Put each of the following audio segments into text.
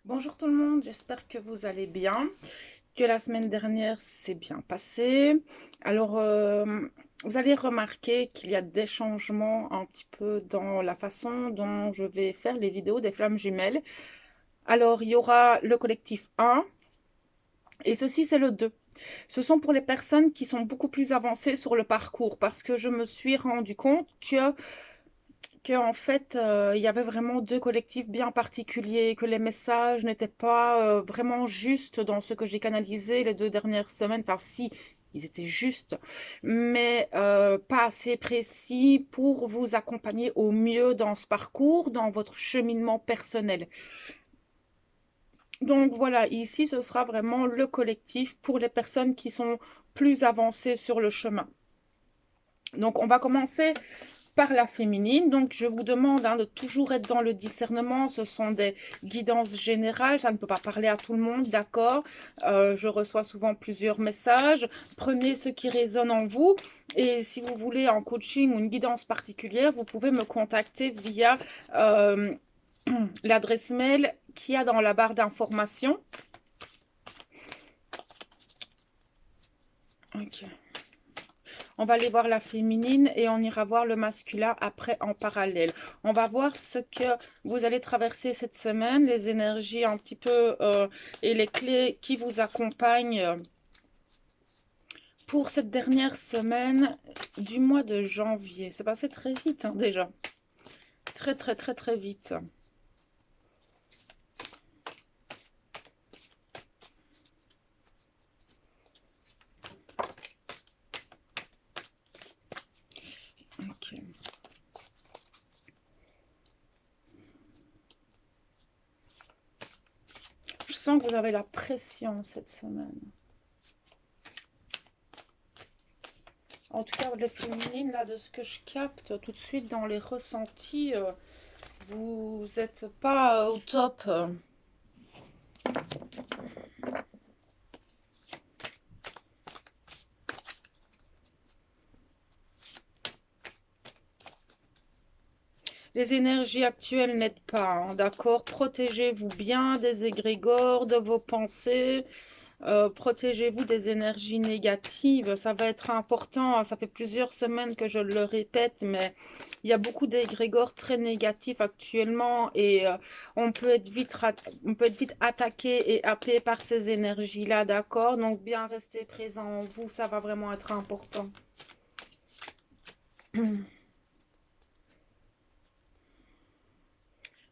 Bonjour tout le monde, j'espère que vous allez bien, que la semaine dernière s'est bien passée. Alors, vous allez remarquer qu'il y a des changements un petit peu dans la façon dont je vais faire les vidéos des flammes jumelles. Alors, il y aura le collectif 1 et ceci c'est le 2. Ce sont pour les personnes qui sont beaucoup plus avancées sur le parcours parce que je me suis rendu compte que en fait, il y avait vraiment deux collectifs bien particuliers, que les messages n'étaient pas vraiment justes dans ce que j'ai canalisé les 2 dernières semaines. Enfin, si, ils étaient justes, mais pas assez précis pour vous accompagner au mieux dans ce parcours, dans votre cheminement personnel. Donc voilà, ici, ce sera vraiment le collectif pour les personnes qui sont plus avancées sur le chemin. Donc, on va commencer par la féminine. Donc, je vous demande de toujours être dans le discernement. Ce sont des guidances générales. Ça ne peut pas parler à tout le monde, d'accord? Je reçois souvent plusieurs messages. Prenez ce qui résonne en vous. Et si vous voulez un coaching ou une guidance particulière, vous pouvez me contacter via l'adresse mail qu'il y a dans la barre d'information. Ok. On va aller voir la féminine et on ira voir le masculin après en parallèle. On va voir ce que vous allez traverser cette semaine, les énergies un petit peu et les clés qui vous accompagnent pour cette dernière semaine du mois de janvier. C'est passé très vite déjà. Très très très très vite. Ok. Je sens que vous avez la pression cette semaine. En tout cas, les féminines, là, de ce que je capte tout de suite dans les ressentis, vous n'êtes pas au top. Les énergies actuelles n'aident pas, d'accord? Protégez-vous bien des égrégores, de vos pensées. Protégez-vous des énergies négatives. Ça va être important. Ça fait plusieurs semaines que je le répète, mais il y a beaucoup d'égrégores très négatifs actuellement et on peut être vite attaqué et happé par ces énergies-là, d'accord? Donc, bien rester présent en vous, ça va vraiment être important.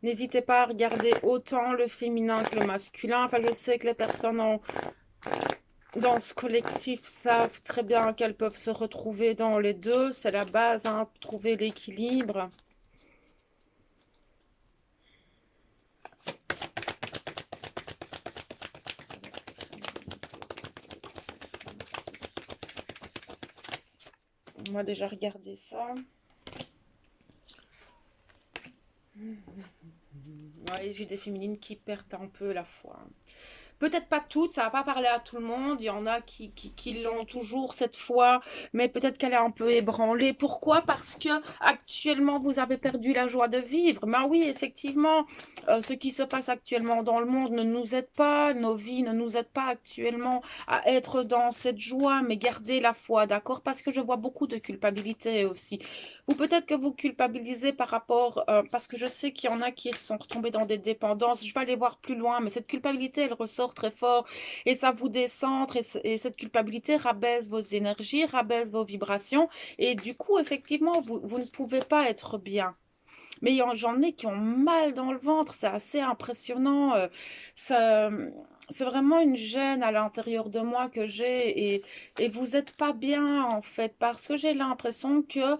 N'hésitez pas à regarder autant le féminin que le masculin. Enfin, je sais que les personnes dans ce collectif savent très bien qu'elles peuvent se retrouver dans les deux. C'est la base, trouver l'équilibre. On va déjà regarder ça. Ouais, j'ai des féminines qui perdent un peu la foi. Peut-être pas toutes, ça va pas parler à tout le monde. Il y en a qui l'ont toujours cette fois, mais peut-être qu'elle est un peu ébranlée. Pourquoi? Parce que actuellement vous avez perdu la joie de vivre. Ben oui, effectivement, ce qui se passe actuellement dans le monde ne nous aide pas, nos vies ne nous aident pas actuellement à être dans cette joie, mais gardez la foi, d'accord? Parce que je vois beaucoup de culpabilité aussi. Ou peut-être que vous culpabilisez par rapport, parce que je sais qu'il y en a qui sont retombés dans des dépendances. Je vais aller voir plus loin, mais cette culpabilité, elle ressort très fort et ça vous décentre et cette culpabilité rabaisse vos énergies, rabaisse vos vibrations et du coup, effectivement, vous ne pouvez pas être bien. Mais j'en ai qui ont mal dans le ventre, c'est assez impressionnant. Ça, c'est vraiment une gêne à l'intérieur de moi que j'ai et vous n'êtes pas bien en fait parce que j'ai l'impression que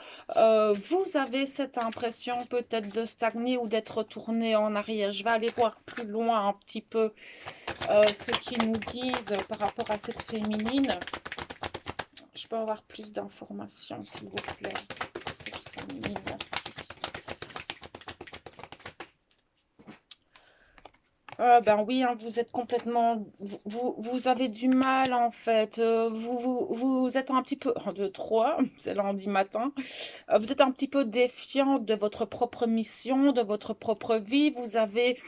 vous avez cette impression peut-être de stagner ou d'être retourné en arrière. Je vais aller voir plus loin un petit peu ce qu'ils nous disent par rapport à cette féminine. Je peux avoir plus d'informations s'il vous plaît. Cette féminine, merci. Ben oui, vous êtes complètement, vous avez du mal en fait. Vous êtes un petit peu, 1, 2, 3, c'est lundi matin. Vous êtes un petit peu défiante de votre propre mission, de votre propre vie. Vous avez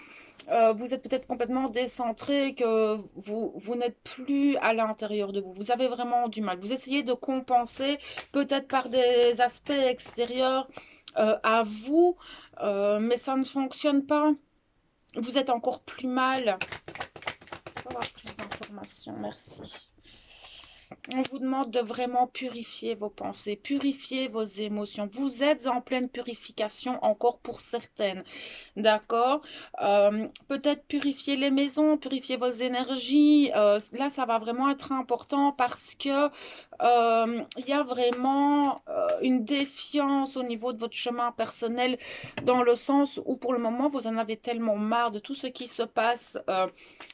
Vous êtes peut-être complètement décentré, que vous n'êtes plus à l'intérieur de vous. Vous avez vraiment du mal. Vous essayez de compenser peut-être par des aspects extérieurs à vous, mais ça ne fonctionne pas. Vous êtes encore plus mal. Je peux avoir plus d'informations, merci. On vous demande de vraiment purifier vos pensées, purifier vos émotions. Vous êtes en pleine purification encore pour certaines. D'accord. Peut-être purifier les maisons, purifier vos énergies. Là, ça va vraiment être important parce que il y a vraiment une défiance au niveau de votre chemin personnel, dans le sens où pour le moment, vous en avez tellement marre de tout ce qui se passe.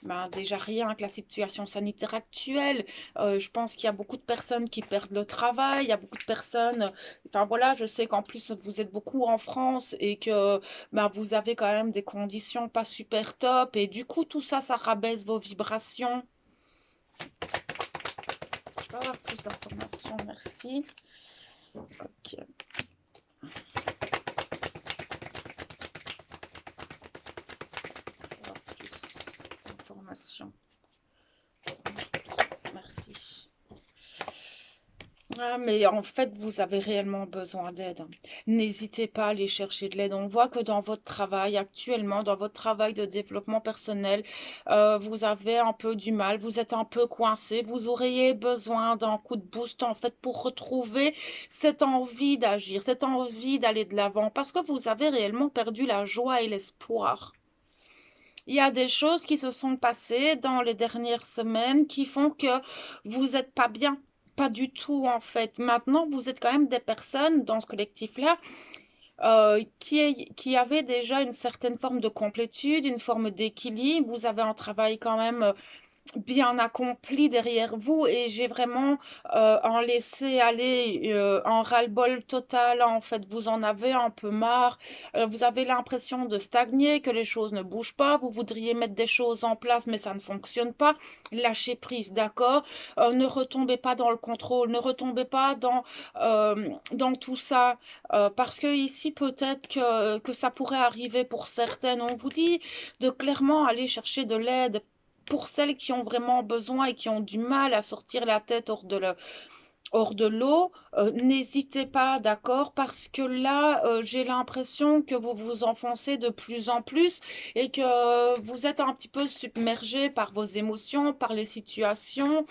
Ben, déjà rien que la situation sanitaire actuelle. Je pense qu'il y a beaucoup de personnes qui perdent le travail. Il y a beaucoup de personnes... Enfin voilà, je sais qu'en plus, vous êtes beaucoup en France et que ben, vous avez quand même des conditions pas super top, et du coup tout ça, ça rabaisse vos vibrations. Je peux avoir plus d'informations, merci. Ok. Je peux avoir plus d'informations, merci. Ah, mais en fait, vous avez réellement besoin d'aide. N'hésitez pas à aller chercher de l'aide. On voit que dans votre travail actuellement, dans votre travail de développement personnel, vous avez un peu du mal, vous êtes un peu coincé. Vous auriez besoin d'un coup de boost en fait pour retrouver cette envie d'agir, cette envie d'aller de l'avant, parce que vous avez réellement perdu la joie et l'espoir. Il y a des choses qui se sont passées dans les dernières semaines qui font que vous n'êtes pas bien. Pas du tout, en fait. Maintenant, vous êtes quand même des personnes dans ce collectif-là qui avaient déjà une certaine forme de complétude, une forme d'équilibre. Vous avez un travail quand même bien accompli derrière vous, et j'ai vraiment en laissé aller en ras-le-bol total. En fait, vous en avez un peu marre. Vous avez l'impression de stagner, que les choses ne bougent pas. Vous voudriez mettre des choses en place, mais ça ne fonctionne pas. Lâchez prise, d'accord. Ne retombez pas dans le contrôle, ne retombez pas dans tout ça, parce que ici peut-être que ça pourrait arriver pour certaines. On vous dit de clairement aller chercher de l'aide pour celles qui ont vraiment besoin et qui ont du mal à sortir la tête hors de l'eau. N'hésitez pas, d'accord, parce que là, j'ai l'impression que vous vous enfoncez de plus en plus et que vous êtes un petit peu submergé par vos émotions, par les situations.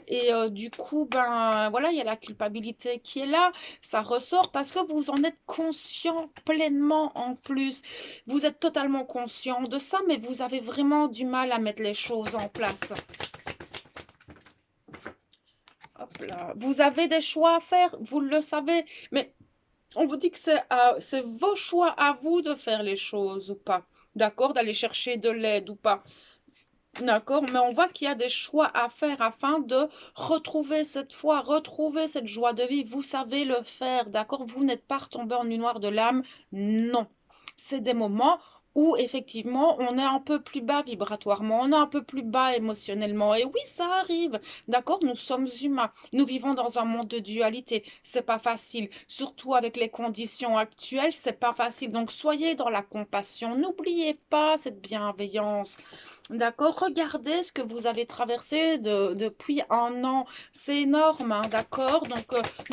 Et du coup, ben voilà, il y a la culpabilité qui est là, ça ressort parce que vous en êtes conscient pleinement en plus. Vous êtes totalement conscient de ça, mais vous avez vraiment du mal à mettre les choses en place. Hop là. Vous avez des choix à faire, vous le savez, mais on vous dit que c'est vos choix à vous de faire les choses ou pas. D'accord? D'aller chercher de l'aide ou pas. D'accord? Mais on voit qu'il y a des choix à faire afin de retrouver cette foi, retrouver cette joie de vivre. Vous savez le faire, d'accord? Vous n'êtes pas retombé en une noire de l'âme. Non. C'est des moments où effectivement on est un peu plus bas vibratoirement, on est un peu plus bas émotionnellement. Et oui, ça arrive, d'accord? Nous sommes humains, nous vivons dans un monde de dualité. C'est pas facile, surtout avec les conditions actuelles, c'est pas facile. Donc soyez dans la compassion, n'oubliez pas cette bienveillance. D'accord? Regardez ce que vous avez traversé depuis un an. C'est énorme, hein, d'accord? Donc,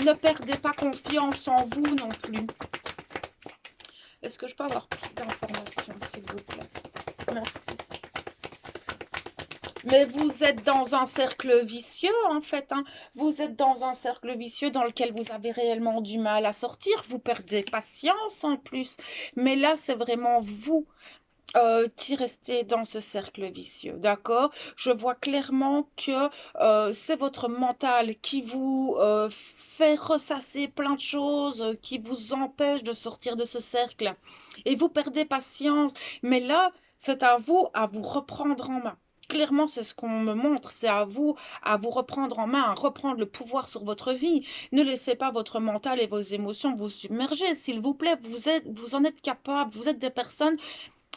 ne perdez pas confiance en vous non plus. Est-ce que je peux avoir plus d'informations, s'il vous plaît? Merci. Mais vous êtes dans un cercle vicieux, en fait, hein. Vous êtes dans un cercle vicieux dans lequel vous avez réellement du mal à sortir. Vous perdez patience en plus. Mais là, c'est vraiment vous qui restez dans ce cercle vicieux, d'accord? Je vois clairement que c'est votre mental qui vous fait ressasser plein de choses, qui vous empêche de sortir de ce cercle. Et vous perdez patience. Mais là, c'est à vous reprendre en main. Clairement, c'est ce qu'on me montre, c'est à vous reprendre en main, à reprendre le pouvoir sur votre vie. Ne laissez pas votre mental et vos émotions vous submerger, s'il vous plaît. Vous en êtes capable, vous êtes des personnes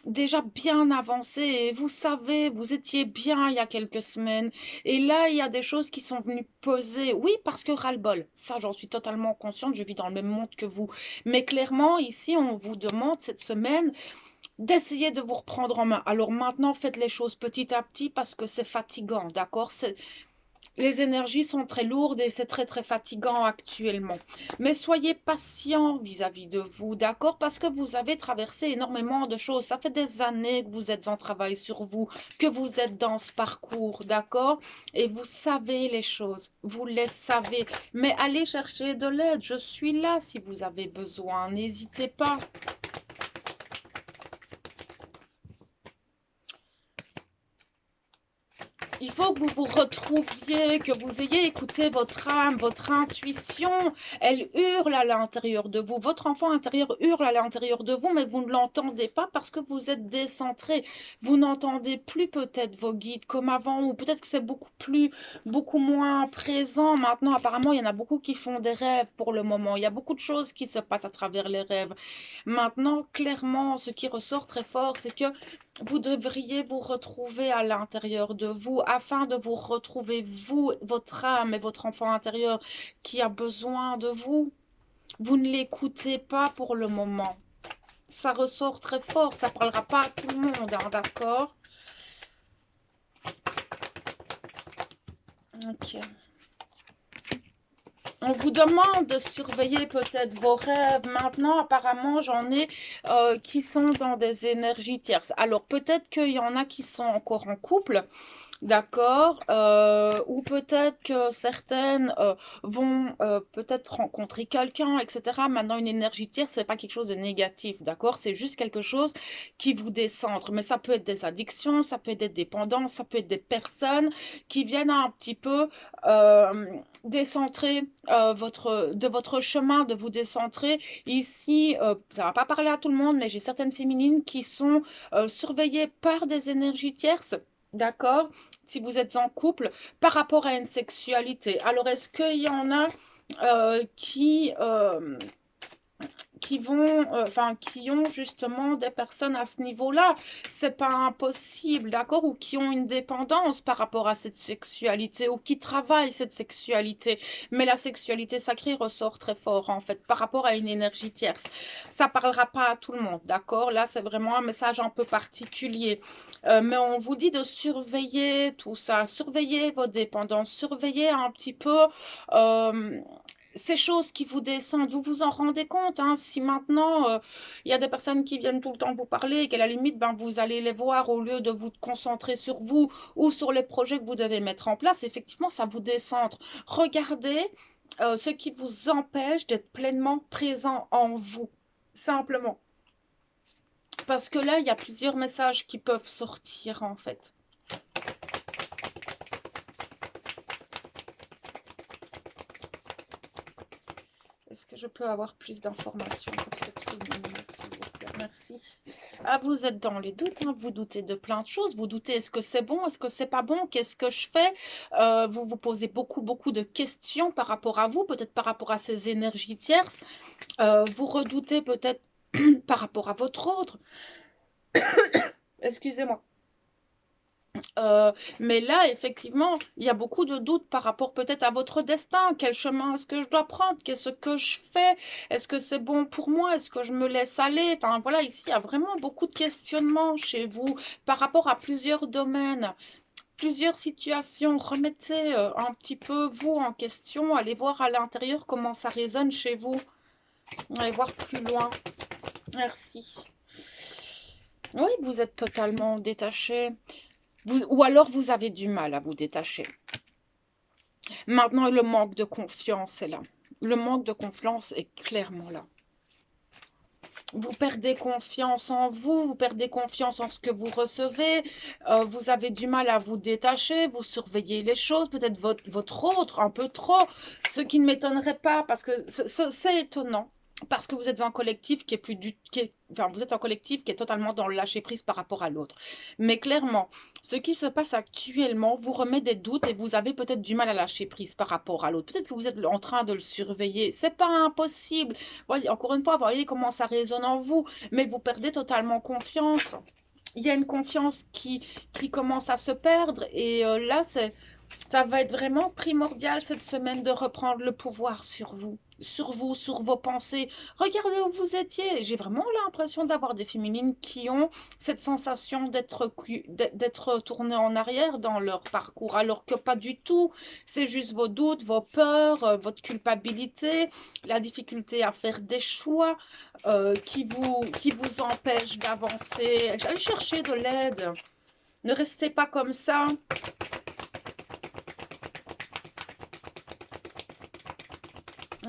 déjà bien avancé, et vous savez, vous étiez bien il y a quelques semaines, et là il y a des choses qui sont venues peser. Oui, parce que ras-le-bol, ça j'en suis totalement consciente, je vis dans le même monde que vous, mais clairement ici on vous demande cette semaine d'essayer de vous reprendre en main. Alors maintenant, faites les choses petit à petit parce que c'est fatigant, d'accord? Les énergies sont très lourdes et c'est très très fatigant actuellement. Mais soyez patient vis-à-vis de vous, d'accord? Parce que vous avez traversé énormément de choses. Ça fait des années que vous êtes en travail sur vous, que vous êtes dans ce parcours, d'accord? Et vous savez les choses, vous les savez. Mais allez chercher de l'aide. Je suis là si vous avez besoin. N'hésitez pas. Il faut que vous vous retrouviez, que vous ayez écouté votre âme, votre intuition. Elle hurle à l'intérieur de vous. Votre enfant intérieur hurle à l'intérieur de vous, mais vous ne l'entendez pas parce que vous êtes décentré. Vous n'entendez plus peut-être vos guides comme avant, ou peut-être que c'est beaucoup moins présent maintenant. Apparemment, il y en a beaucoup qui font des rêves pour le moment. Il y a beaucoup de choses qui se passent à travers les rêves. Maintenant, clairement, ce qui ressort très fort, c'est que vous devriez vous retrouver à l'intérieur de vous afin de vous retrouver, vous, votre âme et votre enfant intérieur qui a besoin de vous. Vous ne l'écoutez pas pour le moment. Ça ressort très fort, ça ne parlera pas à tout le monde, hein, d'accord? Ok. On vous demande de surveiller peut-être vos rêves. Maintenant, apparemment, j'en ai qui sont dans des énergies tierces. Alors, peut-être qu'il y en a qui sont encore en couple. D'accord, ou peut-être que certaines vont peut-être rencontrer quelqu'un, etc. Maintenant, une énergie tierce, c'est pas quelque chose de négatif, d'accord? C'est juste quelque chose qui vous décentre. Mais ça peut être des addictions, ça peut être des dépendances, ça peut être des personnes qui viennent un petit peu décentrer de votre chemin, de vous décentrer. Ici, ça va pas parler à tout le monde, mais j'ai certaines féminines qui sont surveillées par des énergies tierces. D'accord? Si vous êtes en couple, par rapport à une sexualité. Alors, est-ce qu'il y en a qui vont, enfin, qui ont justement des personnes à ce niveau-là? C'est pas impossible, d'accord? Ou qui ont une dépendance par rapport à cette sexualité, ou qui travaillent cette sexualité. Mais la sexualité sacrée ressort très fort, en fait, par rapport à une énergie tierce. Ça parlera pas à tout le monde, d'accord? Là, c'est vraiment un message un peu particulier. Mais on vous dit de surveiller tout ça, surveiller vos dépendances, surveiller un petit peu ces choses qui vous descendent. Vous vous en rendez compte, hein, si maintenant il y a des personnes qui viennent tout le temps vous parler et qu'à la limite, ben, vous allez les voir au lieu de vous concentrer sur vous ou sur les projets que vous devez mettre en place, effectivement, ça vous décentre. Regardez ce qui vous empêche d'être pleinement présent en vous, simplement. Parce que là, il y a plusieurs messages qui peuvent sortir, en fait. Est-ce que je peux avoir plus d'informations pour cette féminine, s'il vous plaît? Merci. Ah, vous êtes dans les doutes, hein, vous doutez de plein de choses. Vous doutez, est-ce que c'est bon, est-ce que c'est pas bon, qu'est-ce que je fais? Vous vous posez beaucoup de questions par rapport à vous, peut-être par rapport à ces énergies tierces. Vous redoutez peut-être par rapport à votre autre. Excusez-moi. Mais là, effectivement, il y a beaucoup de doutes par rapport peut-être à votre destin. Quel chemin est-ce que je dois prendre? Qu'est-ce que je fais? Est-ce que c'est bon pour moi? Est-ce que je me laisse aller? Enfin, voilà, ici, il y a vraiment beaucoup de questionnements chez vous par rapport à plusieurs domaines, plusieurs situations. Remettez un petit peu vous en question. Allez voir à l'intérieur comment ça résonne chez vous. Allez voir plus loin. Merci. Oui, vous êtes totalement détaché. Ou alors vous avez du mal à vous détacher. Maintenant, le manque de confiance est là. Le manque de confiance est clairement là. Vous perdez confiance en vous, vous perdez confiance en ce que vous recevez, vous avez du mal à vous détacher, vous surveillez les choses, peut-être votre autre un peu trop, ce qui ne m'étonnerait pas parce que c'est étonnant. Parce que vous êtes un collectif qui est enfin, vous êtes un collectif qui est totalement dans le lâcher prise par rapport à l'autre. Mais clairement, ce qui se passe actuellement vous remet des doutes et vous avez peut-être du mal à lâcher prise par rapport à l'autre. Peut-être que vous êtes en train de le surveiller. C'est pas impossible. Voyez, encore une fois, voyez comment ça résonne en vous. Mais vous perdez totalement confiance. Il y a une confiance qui commence à se perdre. Et là, ça va être vraiment primordial cette semaine de reprendre le pouvoir sur vous. sur vous, sur vos pensées. Regardez où vous étiez. J'ai vraiment l'impression d'avoir des féminines qui ont cette sensation d'être tournées en arrière dans leur parcours, alors que pas du tout. C'est juste vos doutes, vos peurs, votre culpabilité, la difficulté à faire des choix qui vous empêchent d'avancer. Allez chercher de l'aide. Ne restez pas comme ça.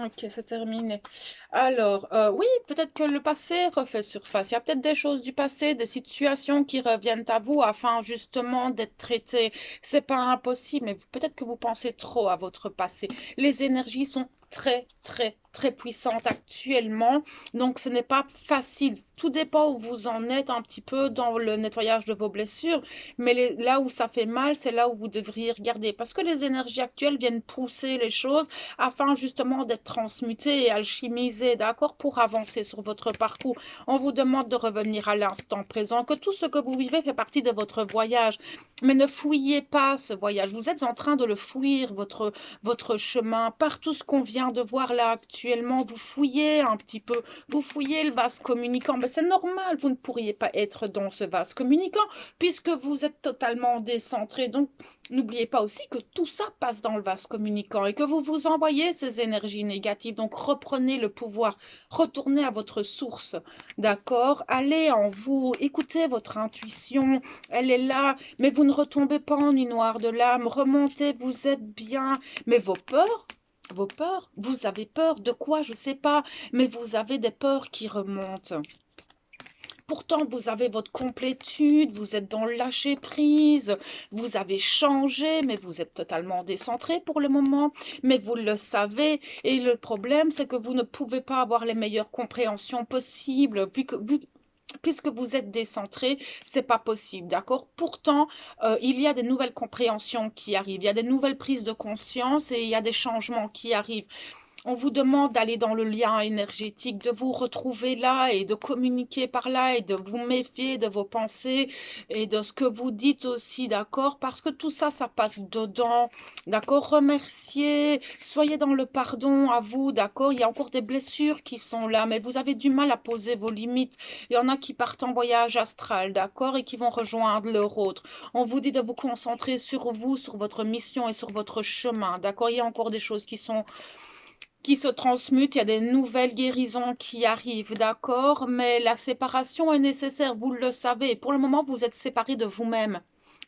Ok, c'est terminé. Alors, oui, peut-être que le passé refait surface. Il y a peut-être des choses du passé, des situations qui reviennent à vous afin justement d'être traitées. C'est pas impossible, mais peut-être que vous pensez trop à votre passé. Les énergies sont très, très, très puissantes actuellement, donc ce n'est pas facile. Tout dépend où vous en êtes un petit peu dans le nettoyage de vos blessures, mais là où ça fait mal, c'est là où vous devriez regarder, parce que les énergies actuelles viennent pousser les choses afin justement d'être transmuté et alchimisé, d'accord, pour avancer sur votre parcours. On vous demande de revenir à l'instant présent, que tout ce que vous vivez fait partie de votre voyage, mais ne fouillez pas ce voyage. Vous êtes en train de le fuir, votre chemin, par tout ce qu'on vient de voir là actuellement. Vous fouillez un petit peu, vous fouillez le vase communicant, mais c'est normal, vous ne pourriez pas être dans ce vase communicant puisque vous êtes totalement décentré. Donc, n'oubliez pas aussi que tout ça passe dans le vase communicant et que vous vous envoyez ces énergies négatives. Donc reprenez le pouvoir, retournez à votre source, d'accord? Allez en vous, écoutez votre intuition, elle est là, mais vous ne retombez pas en une noire de l'âme, remontez, vous êtes bien, mais vos peurs, vous avez peur de quoi? Je ne sais pas, mais vous avez des peurs qui remontent. Pourtant, vous avez votre complétude, vous êtes dans le lâcher-prise, vous avez changé, mais vous êtes totalement décentré pour le moment, mais vous le savez. Et le problème, c'est que vous ne pouvez pas avoir les meilleures compréhensions possibles, puisque vous êtes décentré, c'est pas possible, d'accord? Pourtant, il y a des nouvelles compréhensions qui arrivent, il y a des nouvelles prises de conscience et il y a des changements qui arrivent. On vous demande d'aller dans le lien énergétique, de vous retrouver là et de communiquer par là et de vous méfier de vos pensées et de ce que vous dites aussi, d'accord? Parce que tout ça, ça passe dedans, d'accord? Remerciez, soyez dans le pardon à vous, d'accord? Il y a encore des blessures qui sont là, mais vous avez du mal à poser vos limites. Il y en a qui partent en voyage astral, d'accord? Et qui vont rejoindre leur autre. On vous dit de vous concentrer sur vous, sur votre mission et sur votre chemin, d'accord? Il y a encore des choses qui se transmutent, il y a des nouvelles guérisons qui arrivent, d'accord? Mais la séparation est nécessaire, vous le savez. Pour le moment, vous êtes séparés de vous-même.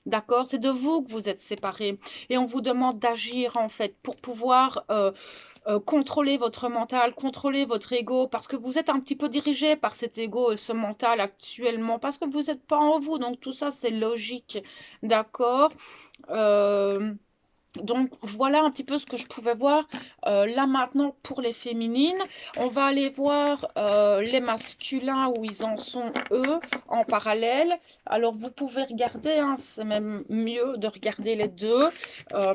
D'accord? C'est de vous que vous êtes séparés. Et on vous demande d'agir, en fait, pour pouvoir contrôler votre mental, contrôler votre ego, parce que vous êtes un petit peu dirigé par cet ego et ce mental actuellement, parce que vous n'êtes pas en vous. Donc, tout ça, c'est logique. D'accord? Euh, donc voilà un petit peu ce que je pouvais voir là maintenant pour les féminines. On va aller voir les masculins où ils en sont eux en parallèle. Alors vous pouvez regarder, hein, c'est même mieux de regarder les deux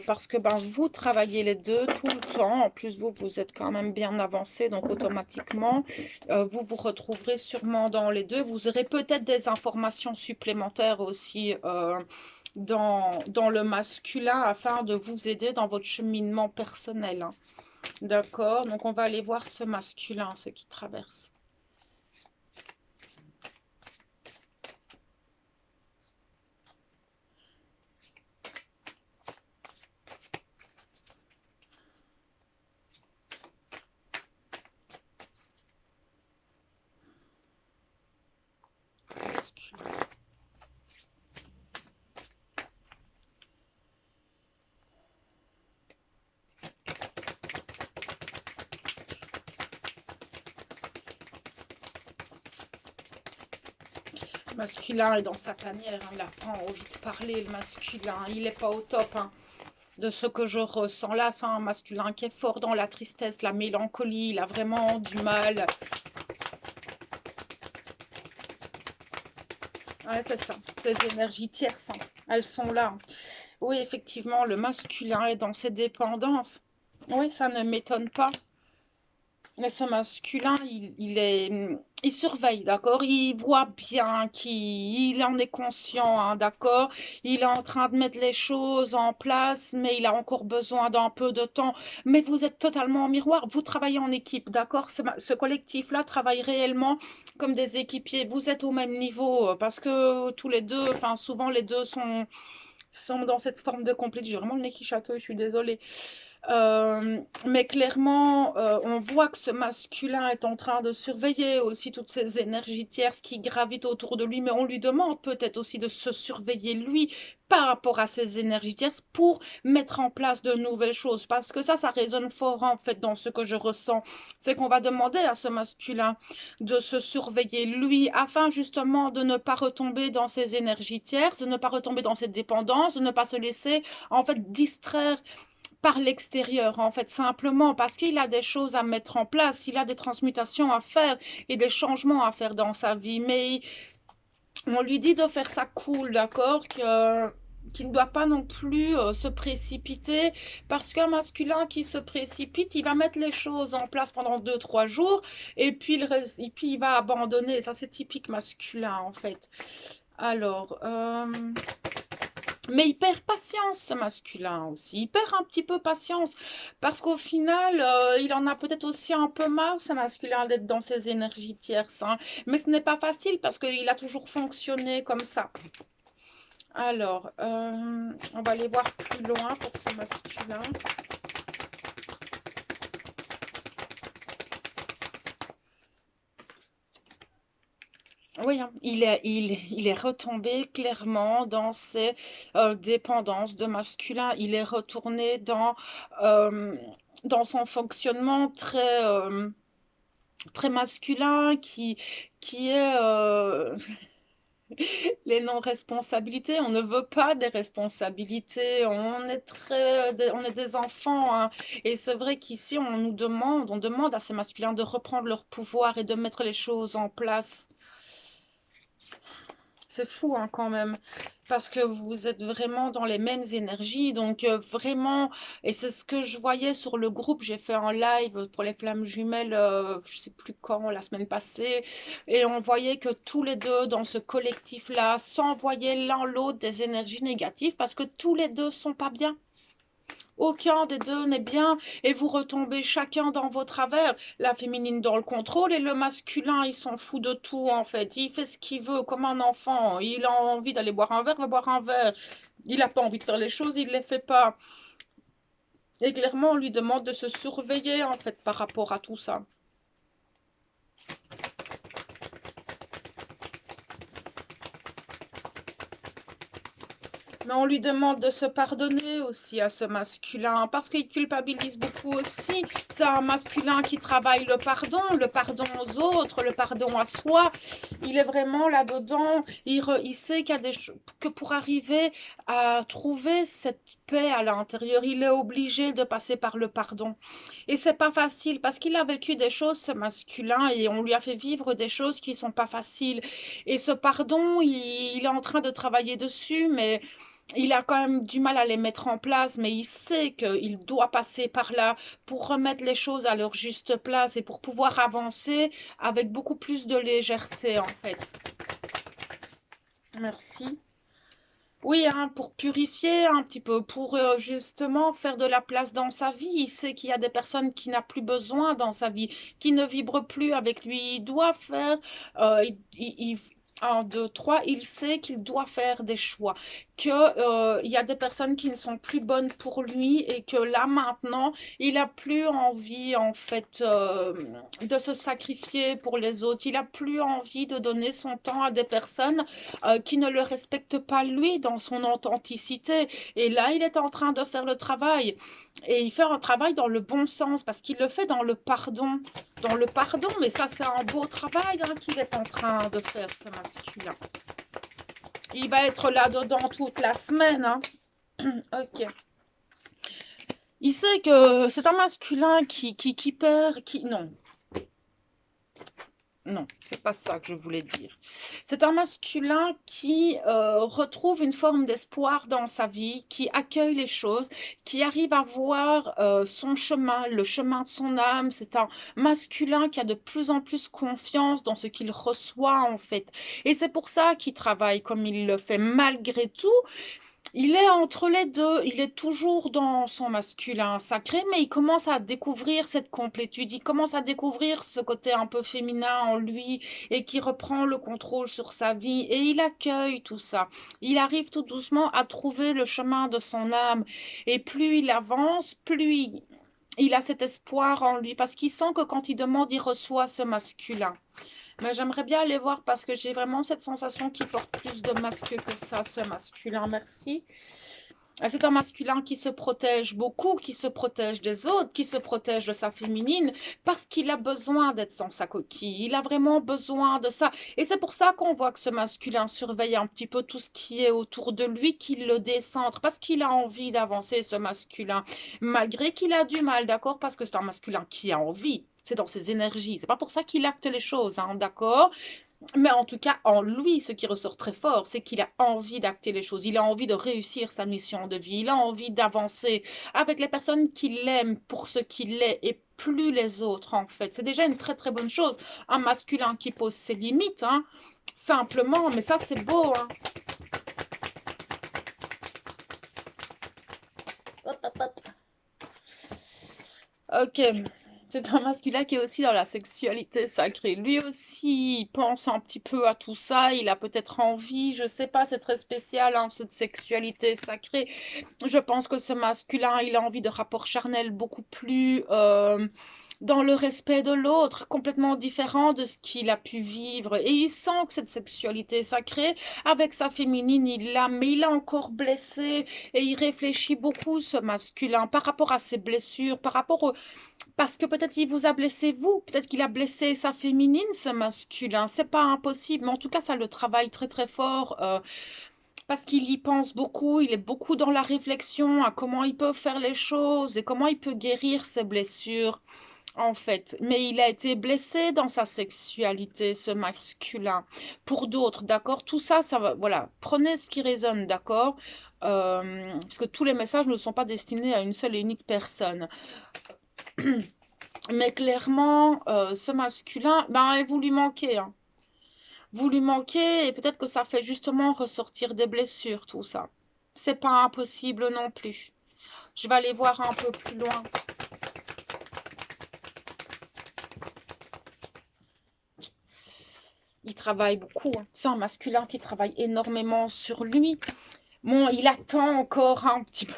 parce que ben, vous travaillez les deux tout le temps. En plus vous êtes quand même bien avancé, donc automatiquement vous vous retrouverez sûrement dans les deux. Vous aurez peut-être des informations supplémentaires aussi dans le masculin afin de vous aider dans votre cheminement personnel, hein. D'accord? Donc, on va aller voir ce masculin, ce qui traverse. Masculin. Le masculin est dans sa tanière, hein. Il n'a pas envie de parler, le masculin. Il n'est pas au top, hein. De ce que je ressens là, c'est un masculin qui est fort dans la tristesse, la mélancolie. Il a vraiment du mal. Ouais, c'est ça. Ces énergies tierces, hein, elles sont là, hein. Oui, effectivement, le masculin est dans ses dépendances. Oui, ça ne m'étonne pas. Mais ce masculin, il surveille, d'accord? Il voit bien qu'il en est conscient, hein, d'accord? Il est en train de mettre les choses en place, mais il a encore besoin d'un peu de temps. Mais vous êtes totalement en miroir. Vous travaillez en équipe, d'accord? Ce collectif-là travaille réellement comme des équipiers. Vous êtes au même niveau parce que tous les deux, enfin souvent les deux sont dans cette forme de complétude. J'ai vraiment le nez qui chatouille, je suis désolée. Mais clairement, on voit que ce masculin est en train de surveiller aussi toutes ces énergies tierces qui gravitent autour de lui, mais on lui demande peut-être aussi de se surveiller lui par rapport à ces énergies tierces pour mettre en place de nouvelles choses. Parce que ça résonne fort en fait dans ce que je ressens. C'est qu'on va demander à ce masculin de se surveiller lui afin justement de ne pas retomber dans ces énergies tierces, de ne pas retomber dans cette dépendance, de ne pas se laisser en fait distraire par l'extérieur, en fait, simplement parce qu'il a des choses à mettre en place, il a des transmutations à faire et des changements à faire dans sa vie. Mais on lui dit de faire ça cool, d'accord? Qu'il ne doit pas non plus se précipiter parce qu'un masculin qui se précipite, il va mettre les choses en place pendant 2, 3 jours et puis, et puis il va abandonner. Ça, c'est typique masculin, en fait. Alors, mais il perd patience, ce masculin aussi. Il perd un petit peu patience parce qu'au final, il en a peut-être aussi un peu marre, ce masculin, d'être dans ses énergies tierces, hein. Mais ce n'est pas facile parce qu'il a toujours fonctionné comme ça. Alors, on va aller voir plus loin pour ce masculin. Oui, hein, il est retombé clairement dans ses dépendances de masculin. Il est retourné euh, dans son fonctionnement très masculin qui est les non-responsabilités. On ne veut pas des responsabilités. On est des enfants, hein. Et c'est vrai qu'ici, on demande à ces masculins de reprendre leur pouvoir et de mettre les choses en place. C'est fou, hein, quand même, parce que vous êtes vraiment dans les mêmes énergies, donc vraiment, et c'est ce que je voyais sur le groupe, j'ai fait un live pour les flammes jumelles, je sais plus quand, la semaine passée, et on voyait que tous les deux dans ce collectif-là s'envoyaient l'un l'autre des énergies négatives parce que tous les deux sont pas bien. Aucun des deux n'est bien et vous retombez chacun dans vos travers. La féminine dans le contrôle et le masculin, il s'en fout de tout en fait. Il fait ce qu'il veut comme un enfant. Il a envie d'aller boire un verre, va boire un verre. Il n'a pas envie de faire les choses, il ne les fait pas. Et clairement, on lui demande de se surveiller en fait par rapport à tout ça. Mais on lui demande de se pardonner aussi à ce masculin parce qu'il culpabilise beaucoup aussi. C'est un masculin qui travaille le pardon aux autres, le pardon à soi. Il est vraiment là-dedans. Il sait qu'il y a que pour arriver à trouver cette paix à l'intérieur, il est obligé de passer par le pardon. Et c'est pas facile parce qu'il a vécu des choses, ce masculin, et on lui a fait vivre des choses qui sont pas faciles. Et ce pardon, il est en train de travailler dessus, mais il a quand même du mal à les mettre en place, mais il sait qu'il doit passer par là pour remettre les choses à leur juste place et pour pouvoir avancer avec beaucoup plus de légèreté, en fait. Merci. Oui, hein, pour purifier un petit peu, pour justement faire de la place dans sa vie. Il sait qu'il y a des personnes qui n'a plus besoin dans sa vie, qui ne vibrent plus avec lui. Il doit faire, un, deux, trois, il sait qu'il doit faire des choix, que, il y a des personnes qui ne sont plus bonnes pour lui et que là maintenant, il a plus envie en fait de se sacrifier pour les autres. Il a plus envie de donner son temps à des personnes qui ne le respecte pas lui dans son authenticité. Et là, il est en train de faire le travail. Et il fait un travail dans le bon sens parce qu'il le fait dans le pardon. Dans le pardon, mais ça, c'est un beau travail hein, qu'il est en train de faire, ce masculin. Il va être là-dedans toute la semaine, hein. Ok. Il sait que c'est un masculin qui perd, qui... Non. Non, c'est pas ça que je voulais dire. C'est un masculin qui retrouve une forme d'espoir dans sa vie, qui accueille les choses, qui arrive à voir son chemin, le chemin de son âme. C'est un masculin qui a de plus en plus confiance dans ce qu'il reçoit en fait. Et c'est pour ça qu'il travaille comme il le fait malgré tout. Il est entre les deux, il est toujours dans son masculin sacré, mais il commence à découvrir cette complétude, il commence à découvrir ce côté un peu féminin en lui et qui reprend le contrôle sur sa vie et il accueille tout ça. Il arrive tout doucement à trouver le chemin de son âme et plus il avance, il a cet espoir en lui parce qu'il sent que quand il demande, il reçoit ce masculin. Mais j'aimerais bien aller voir parce que j'ai vraiment cette sensation qu'il porte plus de masque que ça, ce masculin. Merci. C'est un masculin qui se protège beaucoup, qui se protège des autres, qui se protège de sa féminine, parce qu'il a besoin d'être dans sa coquille. Il a vraiment besoin de ça. Et c'est pour ça qu'on voit que ce masculin surveille un petit peu tout ce qui est autour de lui, qu'il le décentre, parce qu'il a envie d'avancer, ce masculin. Malgré qu'il a du mal, d'accord? Parce que c'est un masculin qui a envie. C'est dans ses énergies. C'est pas pour ça qu'il acte les choses, hein, d'accord? Mais en tout cas, en lui, ce qui ressort très fort, c'est qu'il a envie d'acter les choses. Il a envie de réussir sa mission de vie. Il a envie d'avancer avec les personnes qu'il aime pour ce qu'il est et plus les autres, en fait. C'est déjà une très très bonne chose. Un masculin qui pose ses limites, hein, simplement. Mais ça, c'est beau, hein. Hop, hop, hop. Ok. C'est un masculin qui est aussi dans la sexualité sacrée. Lui aussi, il pense un petit peu à tout ça. Il a peut-être envie, je sais pas, c'est très spécial, hein, cette sexualité sacrée. Je pense que ce masculin, il a envie de rapports charnels beaucoup plus dans le respect de l'autre, complètement différent de ce qu'il a pu vivre. Et il sent que cette sexualité sacrée, avec sa féminine, il l'a, mais il a encore blessé. Et il réfléchit beaucoup, ce masculin, par rapport à ses blessures, par rapport au parce que peut-être il vous a blessé vous, peut-être qu'il a blessé sa féminine, ce masculin. C'est pas impossible, mais en tout cas, ça le travaille très très fort parce qu'il y pense beaucoup. Il est beaucoup dans la réflexion à comment il peut faire les choses et comment il peut guérir ses blessures, en fait. Mais il a été blessé dans sa sexualité, ce masculin. Pour d'autres, d'accord? Tout ça, ça va. Voilà. Prenez ce qui résonne, d'accord? Parce que tous les messages ne sont pas destinés à une seule et unique personne. Mais clairement, ce masculin, ben, vous lui manquez, hein. Vous lui manquez et peut-être que ça fait justement ressortir des blessures, tout ça. C'est pas impossible non plus. Je vais aller voir un peu plus loin. Il travaille beaucoup, hein. C'est un masculin qui travaille énormément sur lui. Bon, il attend encore un petit peu.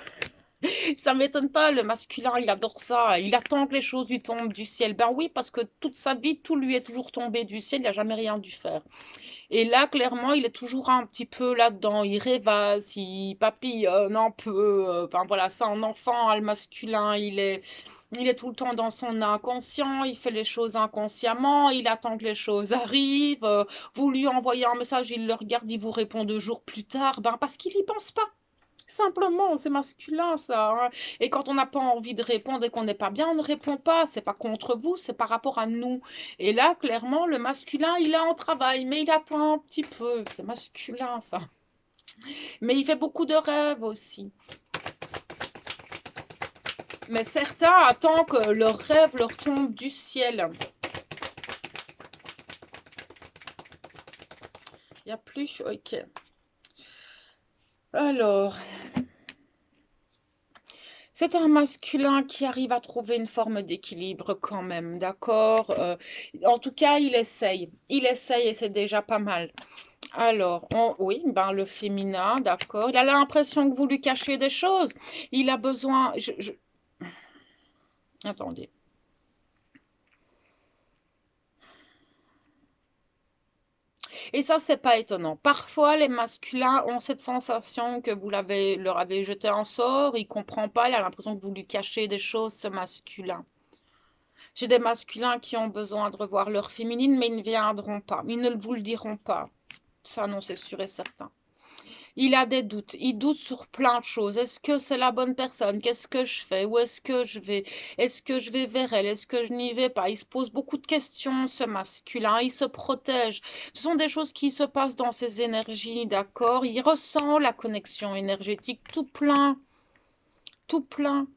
Ça m'étonne pas, le masculin, il adore ça. Il attend que les choses lui tombent du ciel. Ben oui, parce que toute sa vie, tout lui est toujours tombé du ciel. Il n'a jamais rien dû faire. Et là, clairement, il est toujours un petit peu là-dedans. Il rêvasse, il papillonne un peu. Enfin voilà, c'est un enfant, le masculin. Il est tout le temps dans son inconscient. Il fait les choses inconsciemment. Il attend que les choses arrivent. Vous lui envoyez un message, il le regarde, il vous répond 2 jours plus tard. Ben parce qu'il n'y pense pas. Simplement, c'est masculin ça, hein. Et quand on n'a pas envie de répondre et qu'on n'est pas bien, on ne répond pas. C'est pas contre vous, c'est par rapport à nous. Et là, clairement, le masculin, il est en travail, mais il attend un petit peu. C'est masculin ça. Mais il fait beaucoup de rêves aussi. Mais certains attendent que leurs rêves leur tombent du ciel. Il n'y a plus? Ok. Alors, c'est un masculin qui arrive à trouver une forme d'équilibre quand même, d'accord? En tout cas, il essaye. Il essaye et c'est déjà pas mal. Alors, oui, ben le féminin, d'accord. Il a l'impression que vous lui cachez des choses. Il a besoin... Attendez. Et ça, c'est pas étonnant. Parfois, les masculins ont cette sensation que vous leur avez jeté un sort, il comprend pas, il a l'impression que vous lui cachez des choses, ce masculin. J'ai des masculins qui ont besoin de revoir leur féminine, mais ils ne viendront pas. Ils ne vous le diront pas. Ça, non, c'est sûr et certain. Il a des doutes, il doute sur plein de choses. Est-ce que c'est la bonne personne? Qu'est-ce que je fais? Où est-ce que je vais? Est-ce que je vais vers elle? Est-ce que je n'y vais pas? Il se pose beaucoup de questions, ce masculin. Il se protège. Ce sont des choses qui se passent dans ses énergies, d'accord? Il ressent la connexion énergétique tout plein, tout plein.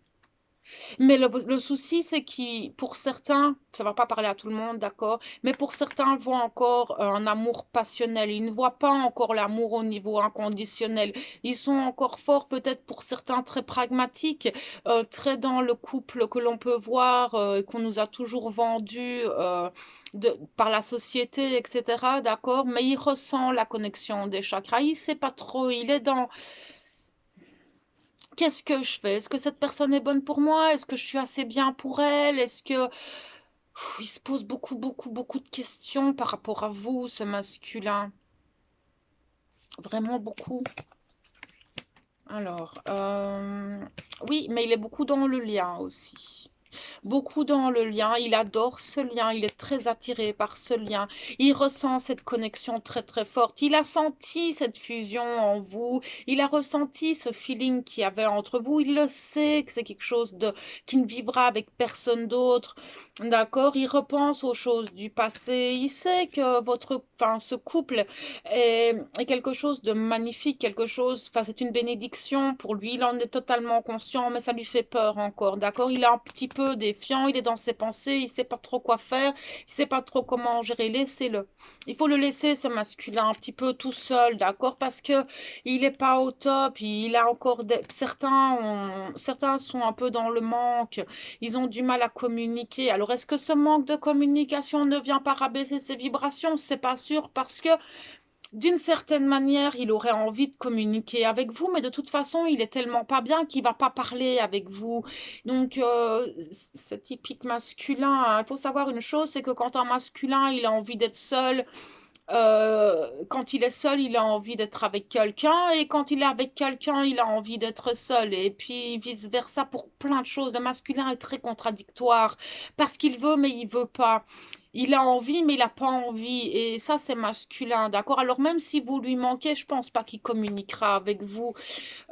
Mais le souci, c'est que pour certains, ça va pas parler à tout le monde, d'accord, mais pour certains voient encore un amour passionnel. Ils ne voient pas encore l'amour au niveau inconditionnel. Ils sont encore forts, peut-être pour certains très pragmatiques, très dans le couple que l'on peut voir, qu'on nous a toujours vendu par la société, etc. D'accord, mais il ressent la connexion des chakras. Il sait pas trop. Il est dans qu'est-ce que je fais? Est-ce que cette personne est bonne pour moi? Est-ce que je suis assez bien pour elle? Est-ce que... Il se pose beaucoup, beaucoup, beaucoup de questions par rapport à vous, ce masculin. Vraiment beaucoup. Alors, oui, mais il est beaucoup dans le lien aussi. Beaucoup dans le lien, il adore ce lien, il est très attiré par ce lien, il ressent cette connexion très très forte, il a senti cette fusion en vous, il a ressenti ce feeling qu'il y avait entre vous, il le sait que c'est quelque chose de qui ne vivra avec personne d'autre, d'accord, il repense aux choses du passé, il sait que ce couple est quelque chose de magnifique, quelque chose, enfin c'est une bénédiction pour lui, il en est totalement conscient, mais ça lui fait peur encore, d'accord, il est un petit peu défiant, il est dans ses pensées, il sait pas trop quoi faire, il sait pas trop comment gérer, laissez-le. Il faut le laisser, ce masculin, un petit peu tout seul, d'accord, parce que il est pas au top, il a encore certains sont un peu dans le manque, ils ont du mal à communiquer. Alors est-ce que ce manque de communication ne vient pas rabaisser ses vibrations? C'est pas sûr parce que d'une certaine manière, il aurait envie de communiquer avec vous, mais de toute façon, il est tellement pas bien qu'il va pas parler avec vous. Donc, c'est typique masculin, hein. Il faut savoir une chose, c'est que quand un masculin, il a envie d'être seul, quand il est seul, il a envie d'être avec quelqu'un, et quand il est avec quelqu'un, il a envie d'être seul, et puis vice-versa pour plein de choses. Le masculin est très contradictoire, parce qu'il veut, mais il veut pas. Il a envie, mais il n'a pas envie, et ça, c'est masculin, d'accord? Alors même si vous lui manquez, je pense pas qu'il communiquera avec vous,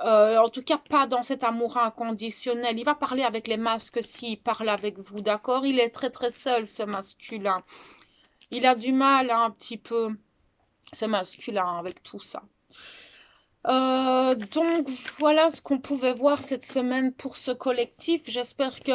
en tout cas pas dans cet amour inconditionnel. Il va parler avec les masques s'il parle avec vous, d'accord? Il est très très seul, ce masculin. Il a du mal, hein, un petit peu, ce masculin, avec tout ça. Donc voilà ce qu'on pouvait voir cette semaine pour ce collectif. J'espère que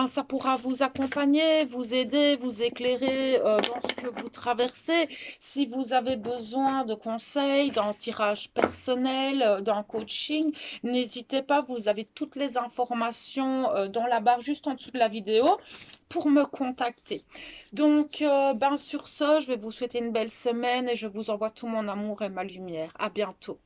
ça pourra vous accompagner, vous aider, vous éclairer dans ce que vous traversez. Si vous avez besoin de conseils, d'un tirage personnel, d'un coaching, n'hésitez pas, vous avez toutes les informations dans la barre juste en dessous de la vidéo pour me contacter. Donc, sur ce, je vais vous souhaiter une belle semaine et je vous envoie tout mon amour et ma lumière. À bientôt.